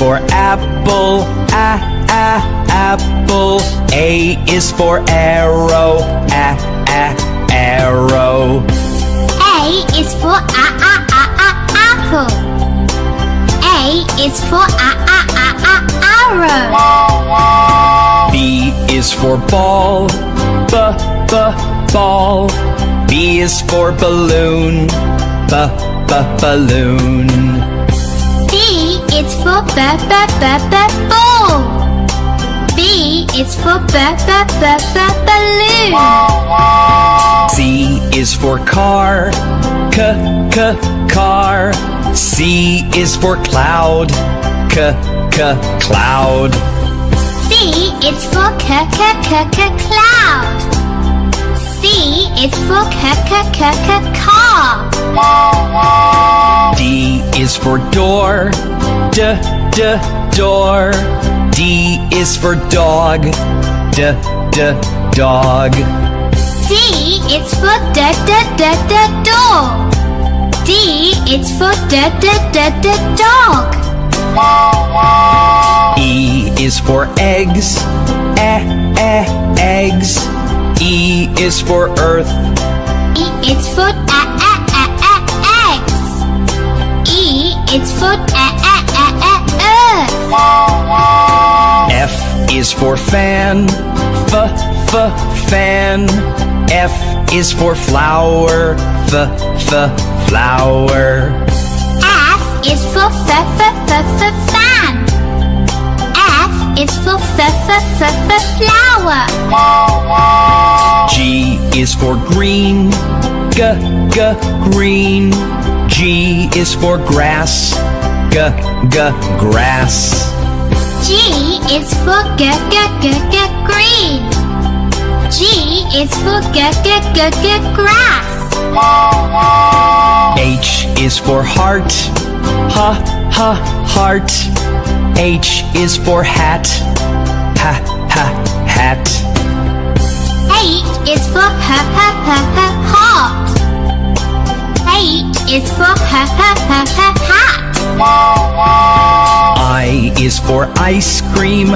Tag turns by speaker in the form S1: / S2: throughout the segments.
S1: for apple, apple. A is for arrow, arrow.
S2: A is for apple. A is for arrow.
S1: B is for ball, ball. B is for balloon, balloon.
S2: B is for ball. B is for balloon.
S1: C is for car, car. C is for cloud, cloud.
S2: C is for cloud. C is for car.
S1: D is for door, door. D is for dog, dog.
S2: D is for door. D is for dog.
S1: E is for eggs, eggs. E is for earth,
S2: E is for eggs. E is for earth.
S1: F is for fan, fan. F is for flower, flower.
S2: F is for fan. F is for flower.
S1: G is for green, green. G is for grass, grass.
S2: G is for green. G is for grass.
S1: H is for heart, heart. H is for hat, hat.
S2: H is for heart. H is for hat.
S1: I is for ice cream,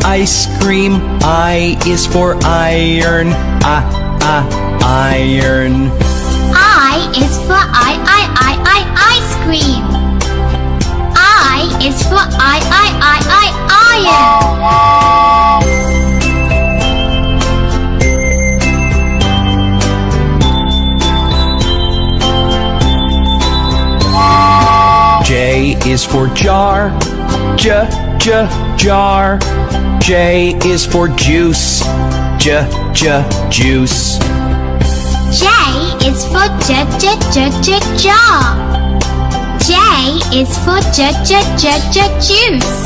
S1: ice cream. I is for iron, iron.
S2: I is for ice cream. I is for iron.
S1: J is for jar, jar. J is for juice, juice.
S2: J is for jar. J is for juice.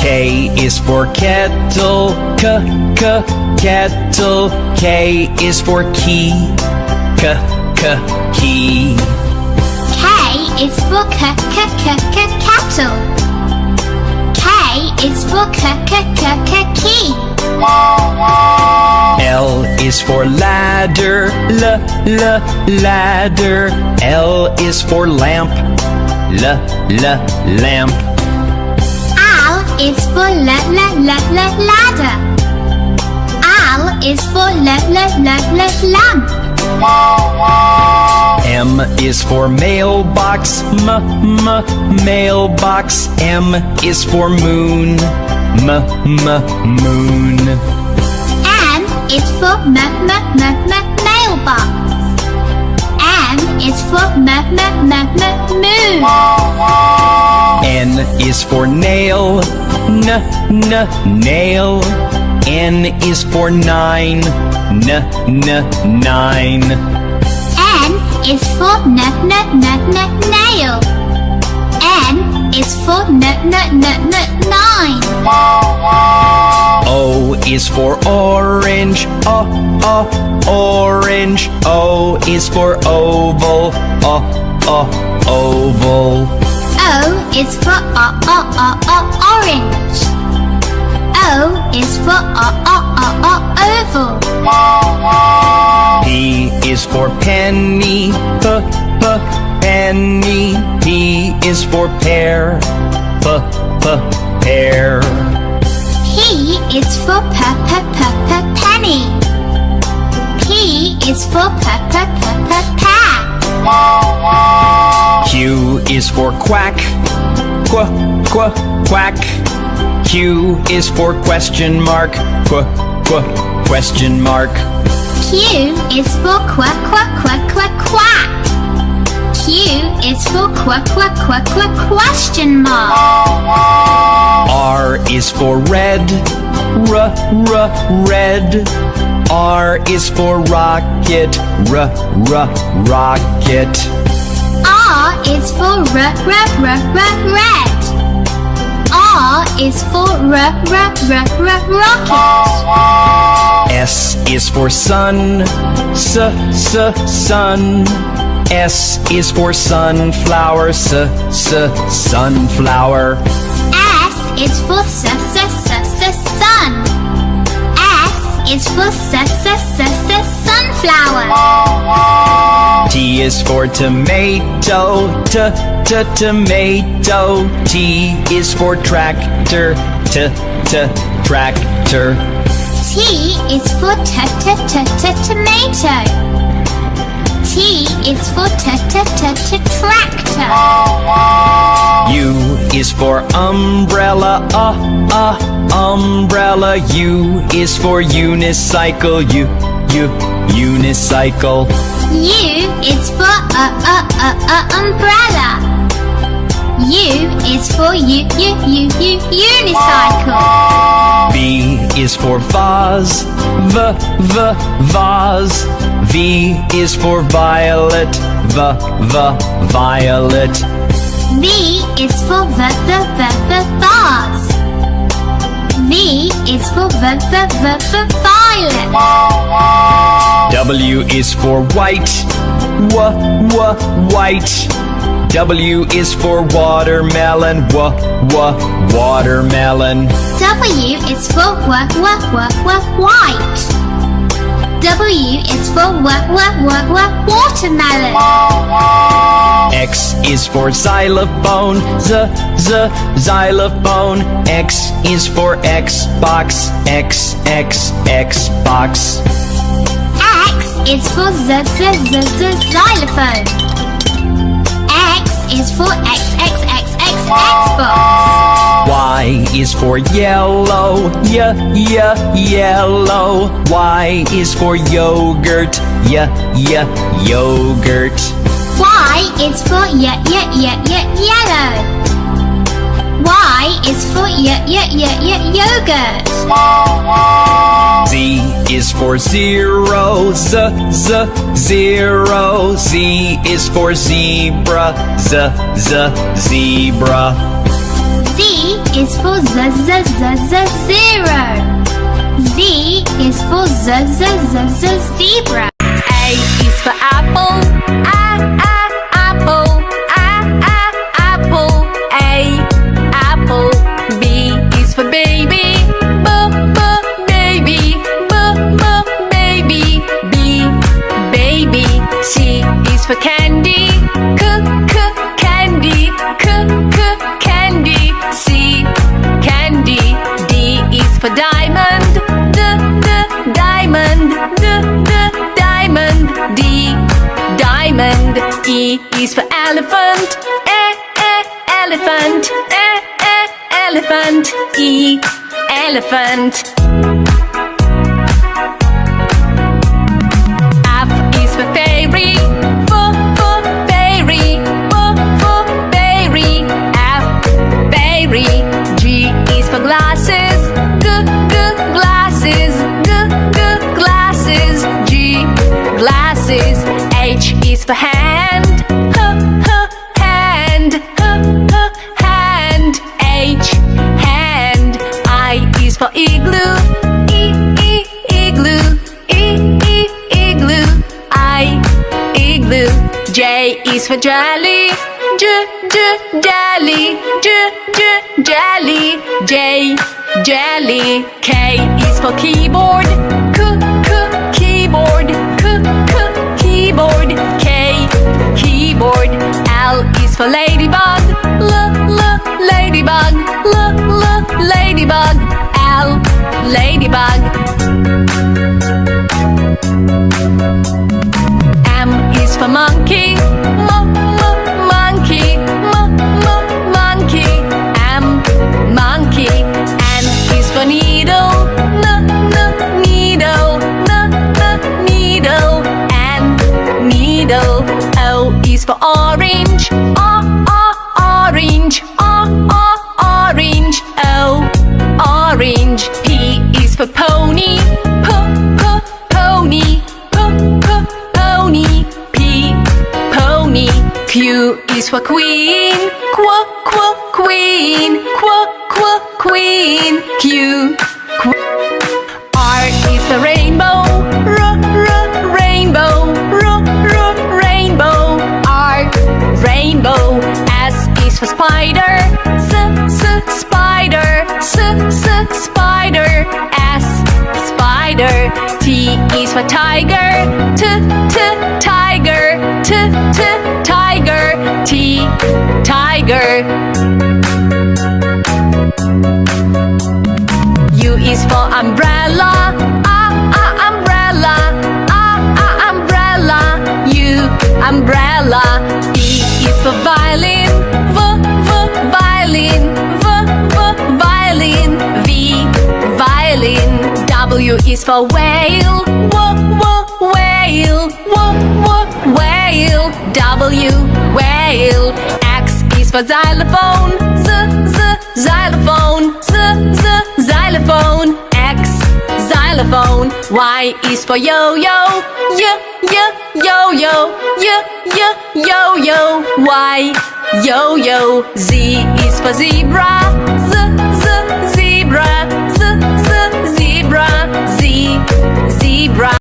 S1: K is for kettle, kettle. K is for key, key.
S2: K is for kettle. K is for key.
S1: L is for ladder, ladder. L is for lamp, lamp.
S2: L is for ladder. L is for lamp.
S1: M is for mailbox, mailbox. M is for moon, moon.
S2: M is for mailbox. M is for moon.
S1: N is for nail, nail. N is for nine, nine.
S2: N is for nail. N is for nine.
S1: O is for orange, orange. O is for oval, oval.
S2: O is for orange. O is for oval.
S1: P is for penny, penny. P is for pear. Pear.
S2: P is for penny. P is for pear.
S1: Q is for quack. Quack. Q is for question mark. Question mark.
S2: Q is for quack. Q is for question mark.
S1: R is for red. Red. R is for rocket. Rocket.
S2: R is for red. R is for rocket.
S1: S is for sun. Sun. S is for sunflower. Sunflower.
S2: S is for sun. S is for sunflower.
S1: T is for tomato. Tomato. T is for tractor. Tractor.
S2: T is for tomato. T is for tractor.
S1: U is for umbrella. Umbrella. U is for unicycle. Unicycle.
S2: U is for umbrella. U is for unicycle.
S1: V is for vase. Vase. V is for violet. Violet.
S2: V is for vase. V is for violet.
S1: W is for white. White. W is for watermelon. Watermelon.
S2: W is for white. W is for watermelon.
S1: X is for xylophone. Xylophone. X is for Xbox. Xbox.
S2: X is for xylophone. X is for Xbox.
S1: Y is for yellow. Yellow. Y is for yogurt. Yogurt.
S2: Y is for yellow. Y is for yogurt.
S1: Z is for zero. Zero. Z is for zebra. Zebra.
S2: Z is for zero. Z is for zebra.
S3: A is for apple. Apple. Apple. A. Apple. B is for baby. Baby. Baby. B. Baby. C is for candy. Candy. Candy. C. Candy. D is for diamond. Diamond. Diamond. D. Diamond. E is for elephant. Elephant. Elephant. E. Elephant. F is for fairy. Fairy. Fairy. F. Fairy. G is for glasses. Glasses. Glasses. G. Glasses. H is for hand. Hand. Hand. H. Hand. I is for igloo. Igloo. Igloo. I. Igloo. J is for jelly. Jelly. Jelly. J. Jelly. K is for keyboard. Keyboard. Keyboard. K. Keyboard. ladybug. L, ladybug. M is for monkey. Monkey. Monkey. M, monkey. N is for needle. Needle. Needle. N, needle. O is for orange. Orange. Orange. O, orange. P is for pony. Pony. Pony. P, pony. Q is for queen. Queen. Queen. Q. R is for rainbow. Rainbow. Rainbow. R, rainbow. S is for spider. Spider. Spider. S, spider. T is for tiger. Tiger. Tiger. T, tiger. U is for umbrella. Umbrella. Umbrella. U, umbrella. V is for violin. Violin. Violin. V, violin. W is for whale. Whale. Whale. W, whale. X is for xylophone. Xylophone. Xylophone. X, xylophone. Y is for yo-yo. Yo-yo. Yo-yo. Y, yo-yo. Z is for zebra.